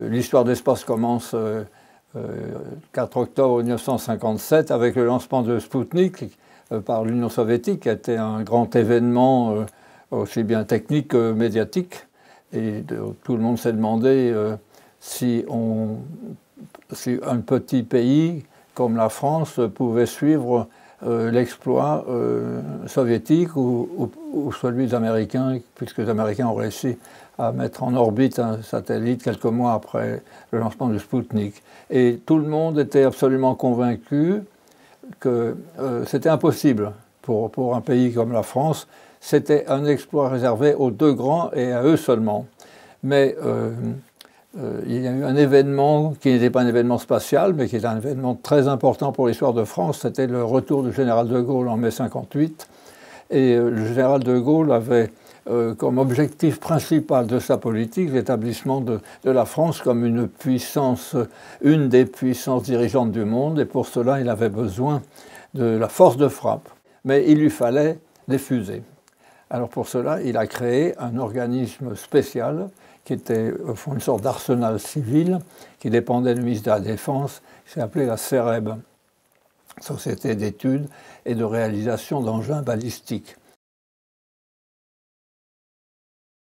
L'histoire de l'espace commence 4 octobre 1957 avec le lancement de Spoutnik par l'Union soviétique, qui a été un grand événement aussi bien technique que médiatique. Et tout le monde s'est demandé si un petit pays comme la France pouvait suivre l'exploit soviétique ou celui des Américains, puisque les Américains ont réussi à mettre en orbite un satellite quelques mois après le lancement du Spoutnik. Et tout le monde était absolument convaincu que c'était impossible pour un pays comme la France. C'était un exploit réservé aux deux grands et à eux seulement. Mais il y a eu un événement qui n'était pas un événement spatial, mais qui était un événement très important pour l'histoire de France. C'était le retour du général de Gaulle en mai 58. Et le général de Gaulle avait comme objectif principal de sa politique l'établissement de la France comme une des puissances dirigeantes du monde. Et pour cela, il avait besoin de la force de frappe. Mais il lui fallait des fusées. Alors pour cela, il a créé un organisme spécial qui était au fond une sorte d'arsenal civil qui dépendait du ministère de la Défense, qui s'appelait la CEREB, Société d'études et de réalisation d'engins balistiques.